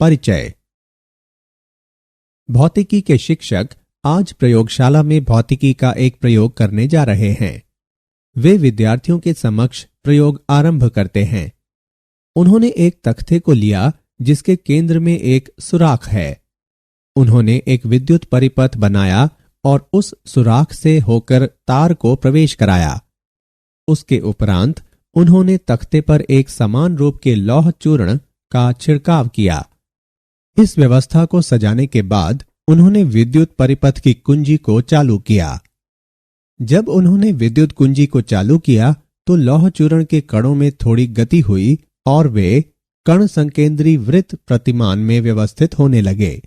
परिचय। भौतिकी के शिक्षक आज प्रयोगशाला में भौतिकी का एक प्रयोग करने जा रहे हैं। वे विद्यार्थियों के समक्ष प्रयोग आरंभ करते हैं। उन्होंने एक तख्ते को लिया जिसके केंद्र में एक सुराख है। उन्होंने एक विद्युत परिपथ बनाया और उस सुराख से होकर तार को प्रवेश कराया। उसके उपरांत उन्होंने तख्ते पर एक समान रूप के लौह चूर्ण का छिड़काव किया। इस व्यवस्था को सजाने के बाद उन्होंने विद्युत परिपथ की कुंजी को चालू किया। जब उन्होंने विद्युत कुंजी को चालू किया तो लौह चूर्ण के कणों में थोड़ी गति हुई और वे कण संकेंद्री वृत्त प्रतिमान में व्यवस्थित होने लगे।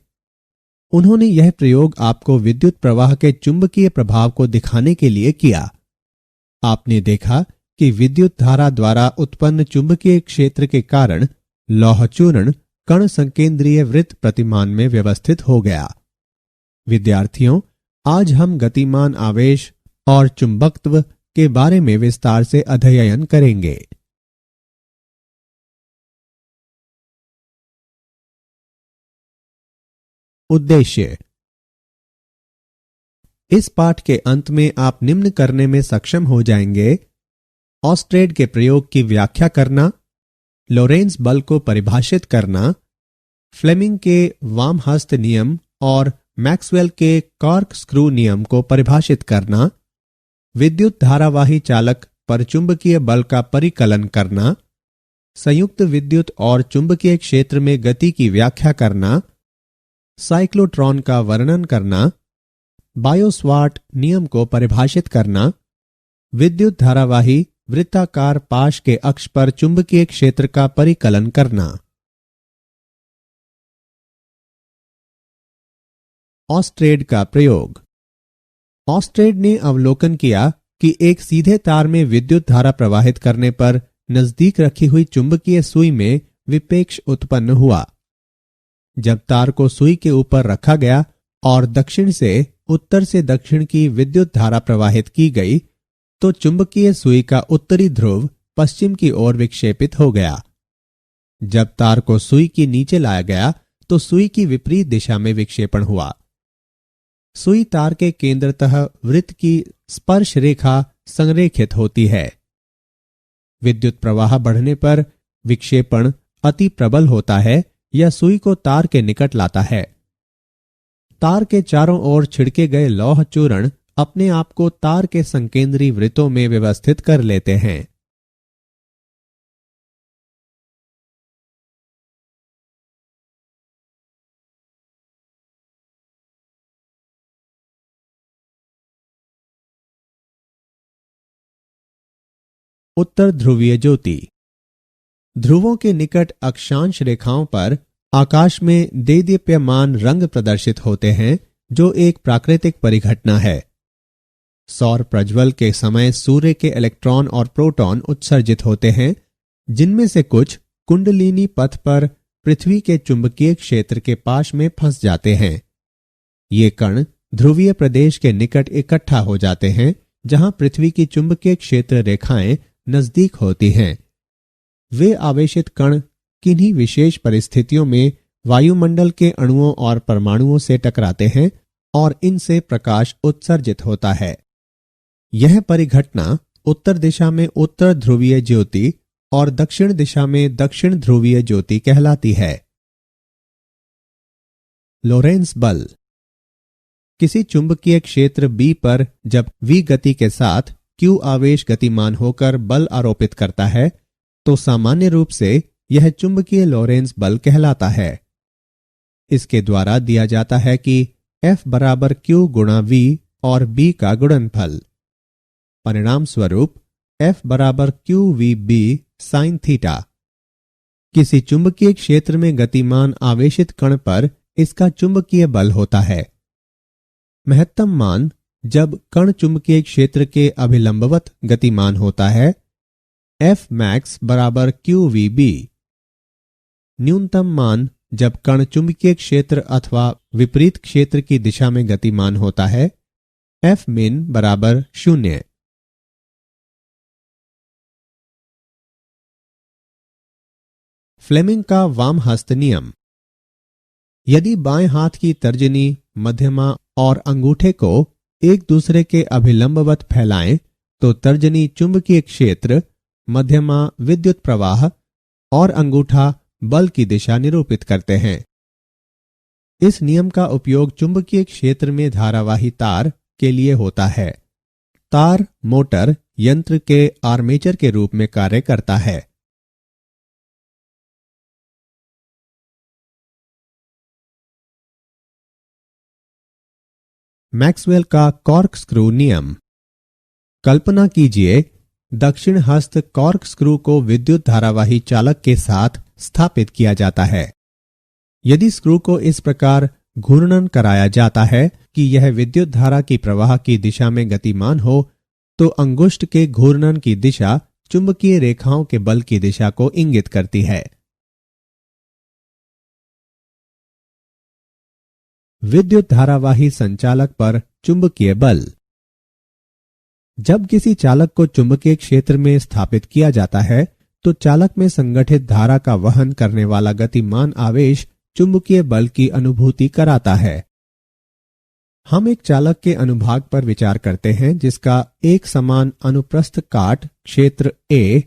उन्होंने यह प्रयोग आपको विद्युत प्रवाह के चुंबकीय प्रभाव को दिखाने के लिए किया। आपने देखा कि विद्युत धारा द्वारा उत्पन्न चुंबकीय क्षेत्र के कारण लौह चूर्ण कण संकेंद्रीय वृत्त प्रतिमान में व्यवस्थित हो गया। विद्यार्थियों, आज हम गतिमान आवेश और चुंबकत्व के बारे में विस्तार से अध्ययन करेंगे। उद्देश्य। इस पाठ के अंत में आप निम्न करने में सक्षम हो जाएंगे: ऑस्ट्रेड के प्रयोग की व्याख्या करना, लोरेंज बल को परिभाषित करना, फ्लेमिंग के वामहस्त नियम और मैक्सवेल के कॉर्क स्क्रू नियम को परिभाषित करना, विद्युत धारावाही चालक पर चुंबकीय बल का परिकलन करना, संयुक्त विद्युत और चुंबकीय क्षेत्र में गति की व्याख्या करना, साइक्लोट्रॉन का वर्णन करना, बायो-स्वार्ट नियम को परिभाषित करना, विद्युत धारावाही वृत्ताकार पाश के अक्ष पर चुंबकीय क्षेत्र का परिकलन करना। ऑस्ट्रेड का प्रयोग। ऑस्ट्रेड ने अवलोकन किया कि एक सीधे तार में विद्युत धारा प्रवाहित करने पर नजदीक रखी हुई चुंबकीय सुई में विपेक्ष उत्पन्न हुआ। जब तार को सुई के ऊपर रखा गया और दक्षिण से उत्तर से दक्षिण की विद्युत धारा प्रवाहित की गई तो चुंबकीय सुई का उत्तरी ध्रुव पश्चिम की ओर विक्षेपित हो गया। जब तार को सुई के नीचे लाया गया तो सुई की विपरीत दिशा में विक्षेपण हुआ। सुई तार के केंद्रतः वृत्त की स्पर्श रेखा संरेखित होती है। विद्युत प्रवाह बढ़ने पर विक्षेपण अति प्रबल होता है या सुई को तार के निकट लाता है। तार के चारों ओर छिड़के गए लौह चूर्ण अपने आप को तार के संकेंद्री वृत्तों में व्यवस्थित कर लेते हैं। उत्तर ध्रुवीय ज्योति। ध्रुवों के निकट अक्षांश रेखाओं पर आकाश में देदीप्यमान रंग प्रदर्शित होते हैं, जो एक प्राकृतिक परिघटना है। सौर प्रज्वल के समय सूर्य के इलेक्ट्रॉन और प्रोटॉन उत्सर्जित होते हैं, जिनमें से कुछ कुंडलिनी पथ पर पृथ्वी के चुंबकीय क्षेत्र के पाश में फंस जाते हैं। ये कण ध्रुवीय प्रदेश के निकट इकट्ठा हो जाते हैं, जहां पृथ्वी की चुंबकीय क्षेत्र रेखाएं नजदीक होती हैं। वे आवेशित कण किन्हीं विशेष परिस्थितियों में वायुमंडल के अणुओं और परमाणुओं से टकराते हैं और इनसे प्रकाश उत्सर्जित होता है। यह परिघटना उत्तर दिशा में उत्तर ध्रुवीय ज्योति और दक्षिण दिशा में दक्षिण ध्रुवीय ज्योति कहलाती है। लोरेंज बल। किसी चुंबकीय क्षेत्र B पर जब V गति के साथ Q आवेश गतिमान होकर बल आरोपित करता है तो सामान्य रूप से यह चुंबकीय लोरेंज बल कहलाता है। इसके द्वारा दिया जाता है कि F बराबर Q गुणा V और B का गुणनफल। परिणाम स्वरूप F बराबर QVB sin थीटा। किसी चुंबकीय क्षेत्र में गतिमान आवेशित कण पर इसका चुंबकीय बल होता है। महत्तम मान जब कण चुंबकीय क्षेत्र के अभिलंबवत गतिमान होता है, F max बराबर QVB। न्यूनतम मान जब कण चुंबकीय क्षेत्र अथवा विपरीत क्षेत्र की दिशा में गतिमान होता है, F min बराबर 0। फ्लेमिंग का वामहस्त नियम। यदि बाएं हाथ की तर्जनी, मध्यमा और अंगूठे को एक दूसरे के अभिलंबवत फैलाएं तो तर्जनी चुंबकीय क्षेत्र, मध्यमा विद्युत प्रवाह और अंगूठा बल की दिशा निरूपित करते हैं। इस नियम का उपयोग चुंबकीय क्षेत्र में धारावाही तार के लिए होता है। तार मोटर यंत्र के आर्मेचर के रूप में कार्य करता है। मैक्सवेल का कॉर्क स्क्रू नियम। कल्पना कीजिए, दक्षिण हस्त कॉर्क स्क्रू को विद्युत धारावाही चालक के साथ स्थापित किया जाता है। यदि स्क्रू को इस प्रकार घूर्णन कराया जाता है कि यह विद्युत धारा की प्रवाह की दिशा में गतिमान हो, तो अंगुष्ठ के घूर्णन की दिशा चुंबकीय रेखाओं के बल की दिशा को इंगित करती है। विद्युत धारावाही संचालक पर चुंबकीय बल। जब किसी चालक को चुंबकीय क्षेत्र में स्थापित किया जाता है तो चालक में संगठित धारा का वहन करने वाला गतिमान आवेश चुंबकीय बल की अनुभूति कराता है। हम एक चालक के अनुभाग पर विचार करते हैं जिसका एक समान अनुप्रस्थ काट क्षेत्र A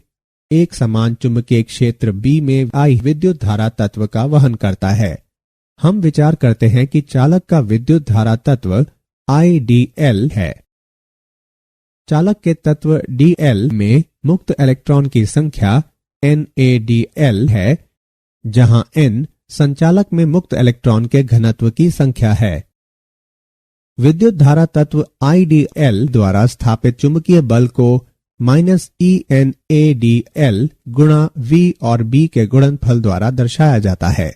एक समान चुंबकीय क्षेत्र B में आई विद्युत धारा तत्व का वहन करता है। हम विचार करते हैं कि चालक का विद्युत धारा तत्व IDL है। चालक के तत्व DL में मुक्त इलेक्ट्रॉन की संख्या NaDL है, जहां N संचालक में मुक्त इलेक्ट्रॉन के घनत्व की संख्या है। विद्युत धारा तत्व IDL द्वारा स्थापित चुंबकीय बल को -ENaDL गुणा V और B के गुणनफल द्वारा दर्शाया जाता है,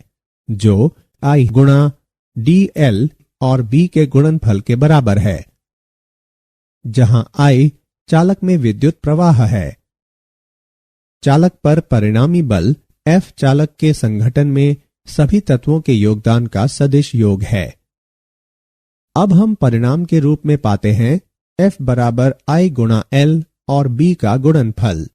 जो I गुणा DL और B के गुणनफल के बराबर है, जहां I चालक में विद्युत प्रवाह है। चालक पर परिणामी बल F चालक के संघटन में सभी तत्वों के योगदान का सदिश योग है। अब हम परिणाम के रूप में पाते हैं F बराबर I गुणा L और B का गुणनफल।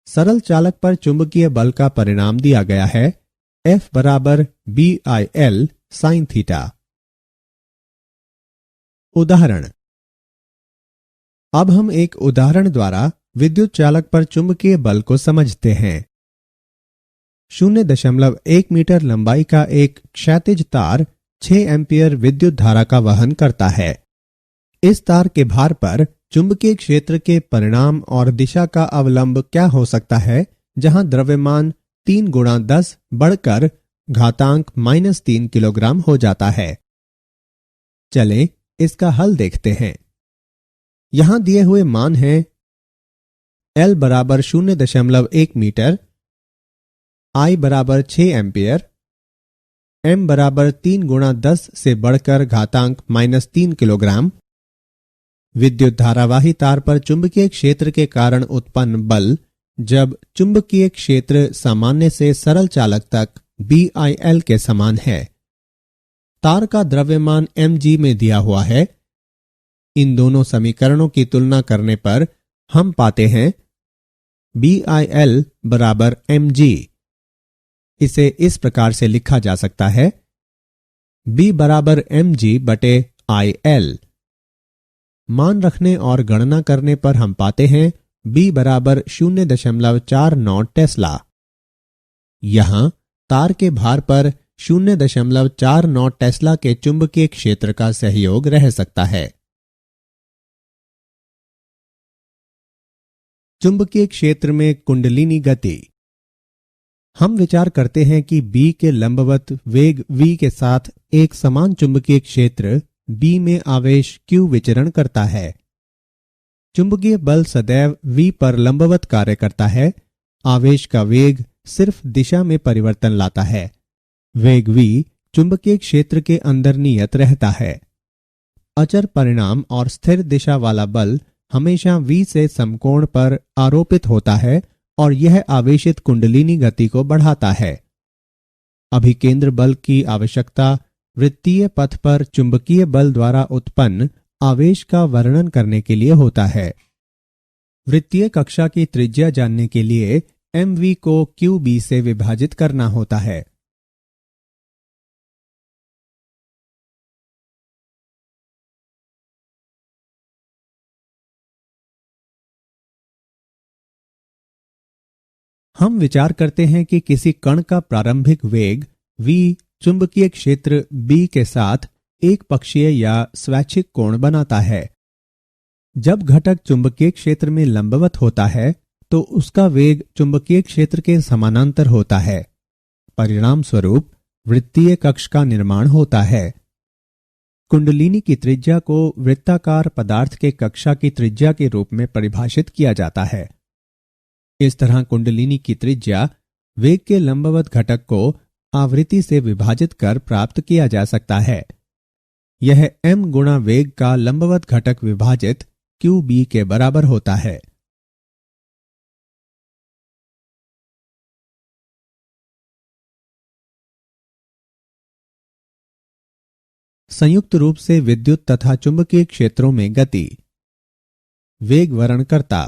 सरल चालक पर चुंबकीय बल का परिणाम दिया गया है F बराबर BIL sin थीटा। उदाहरण। अब हम एक उदाहरण द्वारा विद्युत चालक पर चुंबकीय बल को समझते हैं। 0.1 मीटर लंबाई का एक क्षैतिज तार 6 एम्पीयर विद्युत धारा का वहन करता है। इस तार के भार पर चुंबकीय क्षेत्र के परिणाम और दिशा का अवलंब क्या हो सकता है, जहां द्रव्यमान 3 गुणा 10 बढ़कर घातांक -3 किलोग्राम हो जाता है। चलें इसका हल देखते हैं। यहां दिए हुए मान हैं L बराबर 0.1 मीटर, I बराबर 6 एम्पियर, M बराबर 3 गुणा 10 से बढ़कर घातांक -3 किलोग्राम। विद्युत धारावाही तार पर चुंबकीय क्षेत्र के कारण उत्पन्न बल जब चुंबकीय क्षेत्र सामान्य से सरल चालक तक BIL के समान है। तार का द्रव्यमान mg में दिया हुआ है। इन दोनों समीकरणों की तुलना करने पर हम पाते हैं BIL बराबर mg। इसे इस प्रकार से लिखा जा सकता है B बराबर mg बटे IL। मान रखने और गणना करने पर हम पाते हैं B बराबर 0.49 टेस्ला। यहां तार के भार पर 0.49 टेस्ला के चुंबकीय क्षेत्र का सहयोग रह सकता है। चुंबकीय क्षेत्र में कुंडलिनी गति। हम विचार करते हैं कि B के लंबवत वेग V के साथ एक समान चुंबकीय क्षेत्र B में आवेश Q विचरण करता है। चुंबकीय बल सदैव V पर लंबवत कार्य करता है। आवेश का वेग सिर्फ दिशा में परिवर्तन लाता है। वेग V चुंबकीय क्षेत्र के अंदर नियत रहता है। अचर परिणाम और स्थिर दिशा वाला बल हमेशा V से समकोण पर आरोपित होता है और यह आवेशित कुंडलिनी गति को बढ़ाता है। अभिकेंद्र बल की आवश्यकता वृत्तीय पथ पर चुंबकीय बल द्वारा उत्पन्न आवेश का वर्णन करने के लिए होता है। वृत्तीय कक्षा की त्रिज्या जानने के लिए mv को qb से विभाजित करना होता है। हम विचार करते हैं कि किसी कण का प्रारंभिक वेग v चुंबकीय क्षेत्र B के साथ एक पक्षीय या स्वैच्छिक कोण बनाता है। जब घटक चुंबकीय क्षेत्र में लंबवत होता है तो उसका वेग चुंबकीय क्षेत्र के समानांतर होता है। परिणाम स्वरूप वृत्तीय कक्ष का निर्माण होता है। कुंडलिनी की त्रिज्या को वृत्ताकार पदार्थ के कक्षा की त्रिज्या के रूप में परिभाषित किया जाता है। इस तरह कुंडलिनी की त्रिज्या वेग के लंबवत घटक को आवृत्ति से विभाजित कर प्राप्त किया जा सकता है। यह m गुणा वेग का लंबवत घटक विभाजित QB के बराबर होता है। संयुक्त रूप से विद्युत तथा चुंबकीय क्षेत्रों में गति। वेग वर्णनकर्ता।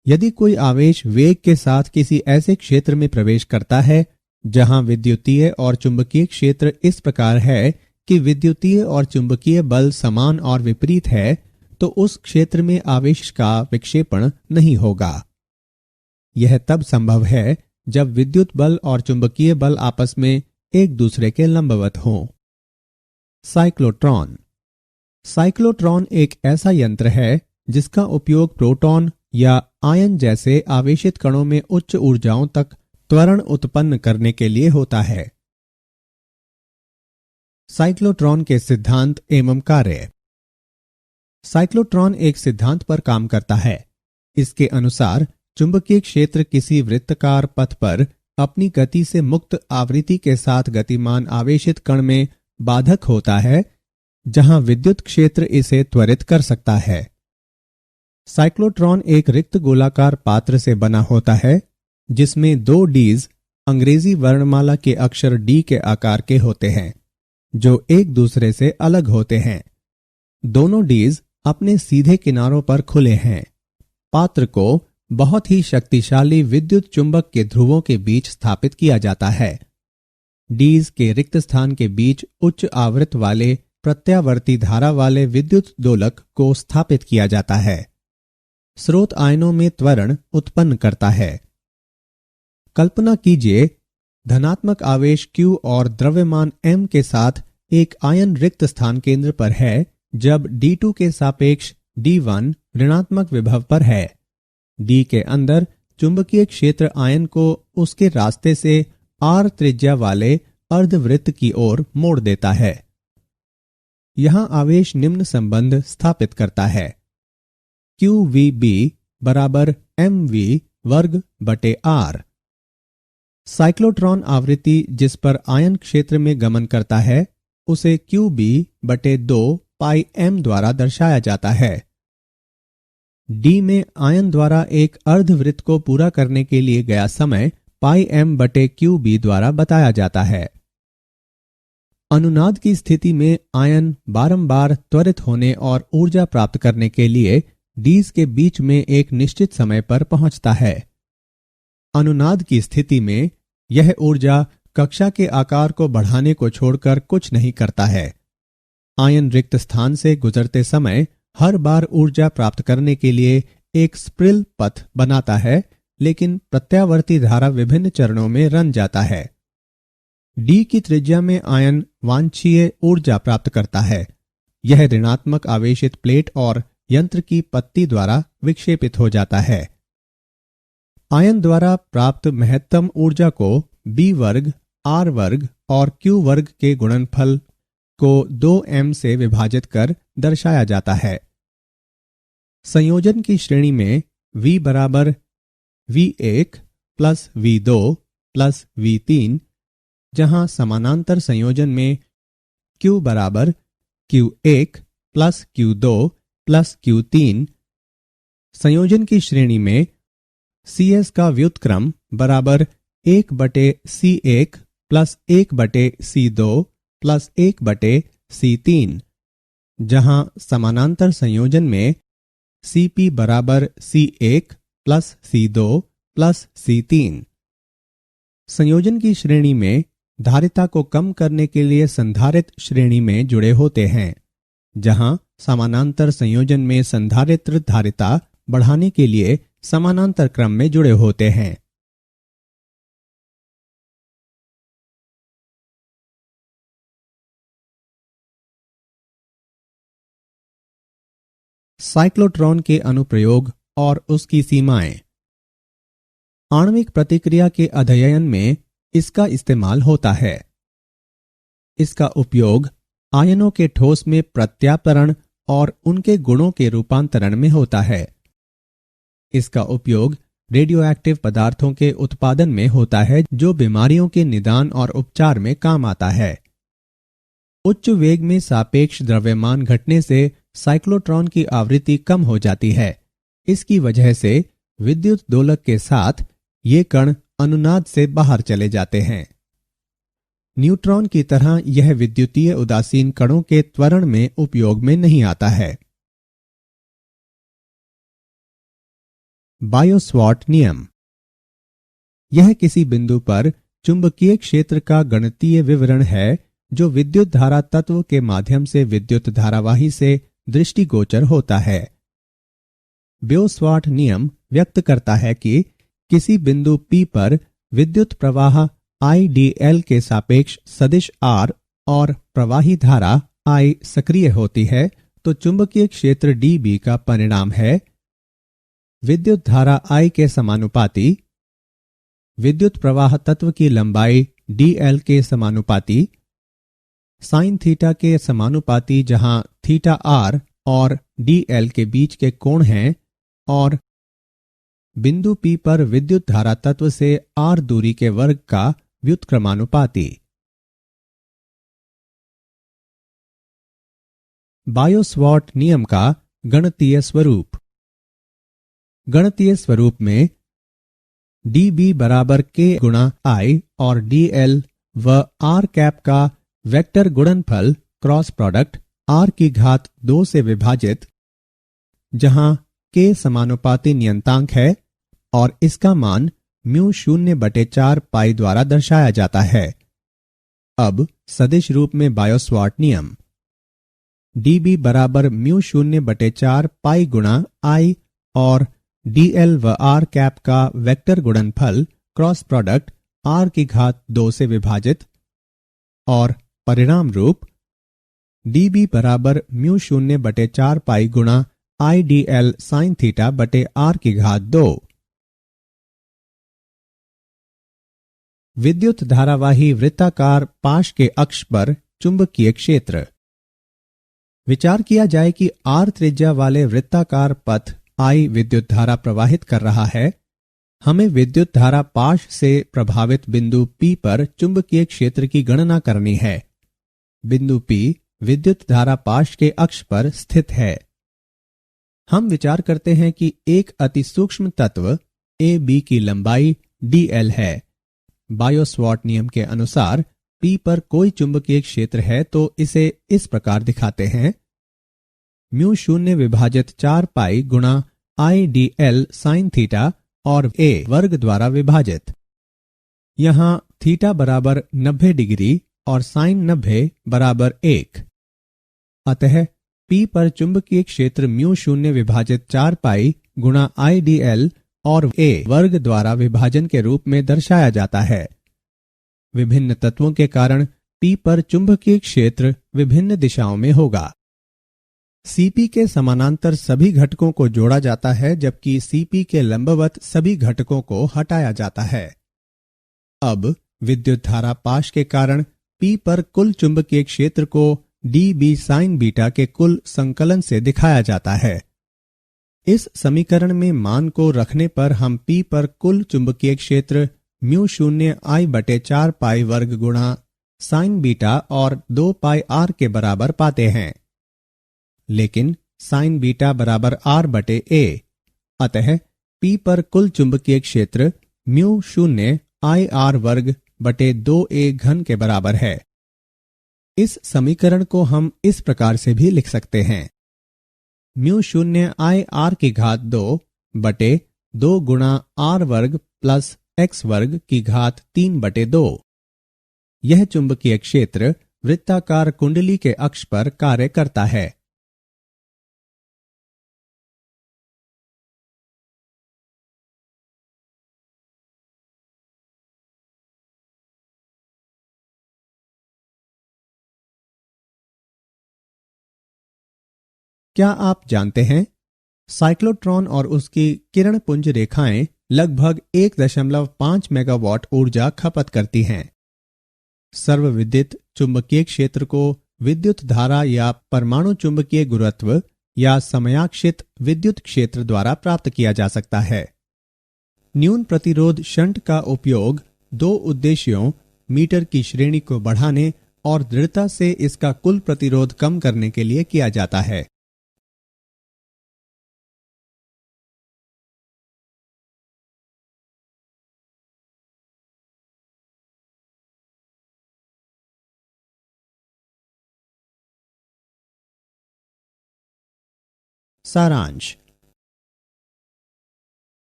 यदि कोई आवेश वेग के साथ किसी ऐसे क्षेत्र में प्रवेश करता है जहां विद्युतीय और चुंबकीय क्षेत्र इस प्रकार है कि विद्युतीय और चुंबकीय बल समान और विपरीत है, तो उस क्षेत्र में आवेश का विक्षेपण नहीं होगा। यह तब संभव है जब विद्युत बल और चुंबकीय बल आपस में एक दूसरे के लंबवत हों। साइक्लोट्रॉन। साइक्लोट्रॉन एक ऐसा यंत्र है जिसका उपयोग प्रोटॉन या आयन जैसे आवेशित कणों में उच्च ऊर्जाओं तक त्वरण उत्पन्न करने के लिए होता है। साइक्लोट्रॉन के सिद्धांत एवं कार्य। साइक्लोट्रॉन एक सिद्धांत पर काम करता है। इसके अनुसार चुंबकीय क्षेत्र किसी वृत्ताकार पथ पर अपनी गति से मुक्त आवृत्ति के साथ गतिमान आवेशित कण में बाधक होता है, जहां विद्युत क्षेत्र इसे त्वरित कर सकता है। साइक्लोट्रॉन एक रिक्त गोलाकार पात्र से बना होता है जिसमें दो डीज अंग्रेजी वर्णमाला के अक्षर डी के आकार के होते हैं, जो एक दूसरे से अलग होते हैं। दोनों डीज अपने सीधे किनारों पर खुले हैं। पात्र को बहुत ही शक्तिशाली विद्युत चुंबक के ध्रुवों के बीच स्थापित किया जाता है। डीज के रिक्त स्थान के बीच उच्च आवृत्ति वाले प्रत्यावर्ती धारा वाले विद्युत दोलक को स्थापित किया जाता है। स्रोत आयनों में त्वरण उत्पन्न करता है। कल्पना कीजिए धनात्मक आवेश Q और द्रव्यमान M के साथ एक आयन रिक्त स्थान केंद्र पर है जब D2 के सापेक्ष D1 ऋणात्मक विभव पर है। D के अंदर चुंबकीय क्षेत्र आयन को उसके रास्ते से R त्रिज्या वाले अर्धवृत्त की ओर मोड़ देता है। यहां आवेश निम्न संबंध स्थापित करता है। QVB बराबर MV वर्ग बटे R। साइक्लोट्रॉन आवृत्ति जिस पर आयन क्षेत्र में गमन करता है उसे QB बटे 2 पाई M द्वारा दर्शाया जाता है। D में आयन द्वारा एक अर्धवृत्त को पूरा करने के लिए गया समय पाई M बटे QB द्वारा बताया जाता है। अनुनाद की स्थिति में आयन बारंबार त्वरित होने और ऊर्जा प्राप्त करने के लिए डीज के बीच में एक निश्चित समय पर पहुंचता है। अनुनाद की स्थिति में यह ऊर्जा कक्षा के आकार को बढ़ाने को छोड़कर कुछ नहीं करता है। आयन रिक्त स्थान से गुजरते समय हर बार ऊर्जा प्राप्त करने के लिए एक स्प्रिल पथ बनाता है, लेकिन प्रत्यावर्ती धारा विभिन्न चरणों में रन जाता है। डी की त्रिज्या में आयन वांछनीय ऊर्जा प्राप्त करता है। यह ऋणात्मक आवेशित प्लेट और यंत्र की पत्ती द्वारा विक्षेपित हो जाता है। आयन द्वारा प्राप्त महत्तम ऊर्जा को B वर्ग, R वर्ग और Q वर्ग के गुणनफल को 2m से विभाजित कर दर्शाया जाता है। संयोजन की श्रेणी में V बराबर V1 plus V2 plus V3, जहां समानांतर संयोजन में Q बराबर Q1 plus Q2 plus Q3, संयोजन की श्रेणी में CS का व्युत्क्रम बराबर 1 बटे C1 प्लस 1 बटे C2 प्लस 1 बटे C3, जहां समानांतर संयोजन में CP बराबर C1 plus C2 plus C3। संयोजन की श्रेणी में धारिता को कम करने के लिए संधारित्र श्रेणी में जुड़े होते हैं, जहां समानांतर संयोजन में संधारित्र धारिता बढ़ाने के लिए समानांतर क्रम में जुड़े होते हैं। साइक्लोट्रॉन के अनुप्रयोग और उसकी सीमाएं। आणविक प्रतिक्रिया के अध्ययन में इसका इस्तेमाल होता है। इसका उपयोग आयनों के ठोस में प्रत्यापरण और उनके गुणों के रूपांतरण में होता है। इसका उपयोग रेडियोएक्टिव पदार्थों के उत्पादन में होता है जो बीमारियों के निदान और उपचार में काम आता है। उच्च वेग में सापेक्ष द्रव्यमान घटने से साइक्लोट्रॉन की आवृत्ति कम हो जाती है। इसकी वजह से विद्युत दोलक के साथ ये कण अनुनाद से बाहर चले जाते हैं। न्यूट्रॉन की तरह यह विद्युतीय उदासीन कणों के त्वरण में उपयोग में नहीं आता है। बायो-सवार्ट नियम। यह किसी बिंदु पर चुंबकीय क्षेत्र का गणितीय विवरण है जो विद्युत धारा तत्व के माध्यम से विद्युत धारावाही से दृष्टिगोचर होता है। बायो-सवार्ट नियम व्यक्त करता है कि किसी बिंदु P पर विद्युत प्रवाह IDL के सापेक्ष सदिश R और प्रवाही धारा I सक्रिय होती है तो चुंबकीय क्षेत्र dB का परिणाम है विद्युत धारा I के समानुपाती, विद्युत प्रवाह तत्व की लंबाई dl के समानुपाती, साइन थीटा के समानुपाती जहां थीटा r और dl के बीच के कोण हैं, और बिंदु P पर विद्युत धारा तत्व से r दूरी के वर्ग का व्युत्क्रमानुपाती। बायो-सवार्ट नियम का गणितीय स्वरूप। गणितीय स्वरूप में dB बराबर k गुणा I और dl व r कैप का वेक्टर गुणनफल क्रॉस प्रोडक्ट r की घात 2 से विभाजित, जहां k समानुपाती नियतांक है और इसका मान μ0/4 पाई द्वारा दर्शाया जाता है। अब सदिश रूप में बायो-सवार्ट नियम। dB बराबर μ0/4 पाई गुणा I और dl व r कैप का वेक्टर गुणनफल क्रॉस प्रोडक्ट r की घात 2 से विभाजित, और परिणाम रूप dB बराबर μ0/4 पाई गुणा I dl साइन थीटा बटे r की घात 2। विद्युत धारावाही वृत्ताकार पाश के अक्ष पर चुंबकीय क्षेत्र। विचार किया जाए कि r त्रिज्या वाले वृत्ताकार पथ I विद्युत धारा प्रवाहित कर रहा है। हमें विद्युत धारा पाश से प्रभावित बिंदु P पर चुंबकीय क्षेत्र की गणना करनी है। बिंदु P विद्युत धारा पाश के अक्ष पर स्थित है। हम विचार करते हैं कि एक अति सूक्ष्म तत्व AB की लंबाई dl है। बायो-सवार्ट नियम के अनुसार P पर कोई चुंबकीय क्षेत्र है तो इसे इस प्रकार दिखाते हैं μ0/4 पाई गुणा I dl साइन थीटा और a वर्ग द्वारा विभाजित। यहाँ थीटा बराबर 90 डिग्री और साइन 90 बराबर 1। अतः P पर चुंबकीय क्षेत्र μ0/4 पाई गुणा I dl और a वर्ग द्वारा विभाजन के रूप में दर्शाया जाता है। विभिन्न तत्वों के कारण P पर चुंबकीय क्षेत्र विभिन्न दिशाओं में होगा। Cp के समानांतर सभी घटकों को जोड़ा जाता है जबकि Cp के लंबवत सभी घटकों को हटाया जाता है। अब विद्युत धारा पाश के कारण P पर कुल चुंबकीय क्षेत्र को dB साइन बीटा के कुल संकलन से दिखाया जाता है। इस समीकरण में मान को रखने पर हम P पर कुल चुंबकीय क्षेत्र μ0I/4 पाई वर्ग गुणा साइन बीटा और 2 पाई r के बराबर पाते हैं। लेकिन साइन बीटा बराबर r/a, अतः P पर कुल चुंबकीय क्षेत्र μ0IR वर्ग बटे 2a घन के बराबर है। इस समीकरण को हम इस प्रकार से भी लिख सकते हैं μ0IR की घात 2 बटे 2 गुणा r वर्ग प्लस x वर्ग की घात 3/2। यह चुंबकीय क्षेत्र वृत्ताकार कुंडली के अक्ष पर कार्य करता है। क्या आप जानते हैं साइक्लोट्रॉन और उसकी किरण पुंज रेखाएं लगभग 1.5 मेगावाट ऊर्जा खपत करती हैं। सर्वविदित चुंबकीय क्षेत्र को विद्युत धारा या परमाणु चुंबकीय गुरुत्व या समयाक्षित विद्युत क्षेत्र द्वारा प्राप्त किया जा सकता है। न्यून प्रतिरोध शंट का उपयोग दो उद्देश्यों मीटर की श्रेणी को बढ़ाने और दृढ़ता से इसका कुल प्रतिरोध कम करने के लिए किया जाता है। सारांश।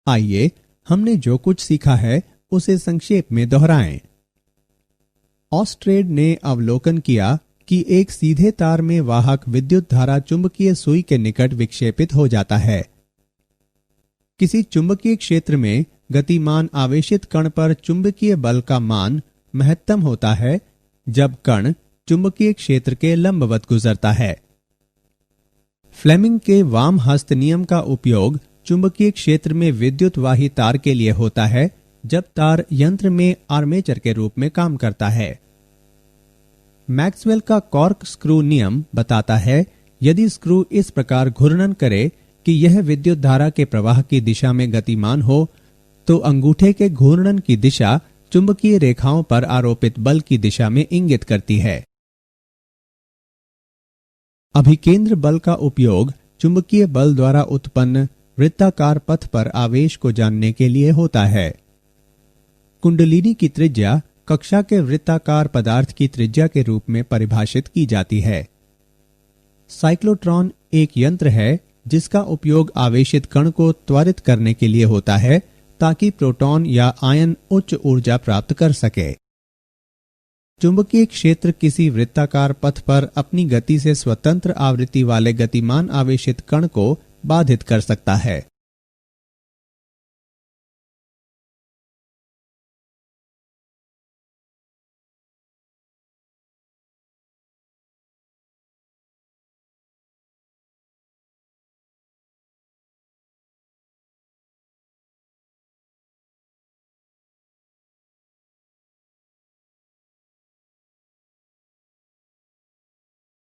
आइए हमने जो कुछ सीखा है उसे संक्षेप में दोहराएं। ऑस्ट्रेड ने अवलोकन किया कि एक सीधे तार में वाहक विद्युत धारा चुंबकीय सुई के निकट विक्षेपित हो जाता है। किसी चुंबकीय क्षेत्र में गतिमान आवेशित कण पर चुंबकीय बल का मान महत्तम होता है जब कण चुंबकीय क्षेत्र के लंबवत गुजरता है। फ्लेमिंग के वाम हस्त नियम का उपयोग चुंबकीय क्षेत्र में विद्युत वाही तार के लिए होता है जब तार यंत्र में आर्मेचर के रूप में काम करता है। मैक्सवेल का कॉर्क स्क्रू नियम बताता है यदि स्क्रू इस प्रकार घूर्णन करे कि यह विद्युत धारा के प्रवाह की दिशा में गतिमान हो तो अंगूठे के घूर्णन की दिशा चुंबकीय रेखाओं पर आरोपित बल की दिशा में इंगित करती है। अभिकेंद्र बल का उपयोग चुंबकीय बल द्वारा उत्पन्न वृत्ताकार पथ पर आवेश को जानने के लिए होता है। कुंडलिनी की त्रिज्या कक्षा के वृत्ताकार पदार्थ की त्रिज्या के रूप में परिभाषित की जाती है। साइक्लोट्रॉन एक यंत्र है जिसका उपयोग आवेशित कण को त्वरित करने के लिए होता है ताकि प्रोटॉन या आयन उच्च ऊर्जा प्राप्त कर सके। चुंबकीय क्षेत्र किसी वृत्ताकार पथ पर अपनी गति से स्वतंत्र आवृत्ति वाले गतिमान आवेशित कण को बाधित कर सकता है।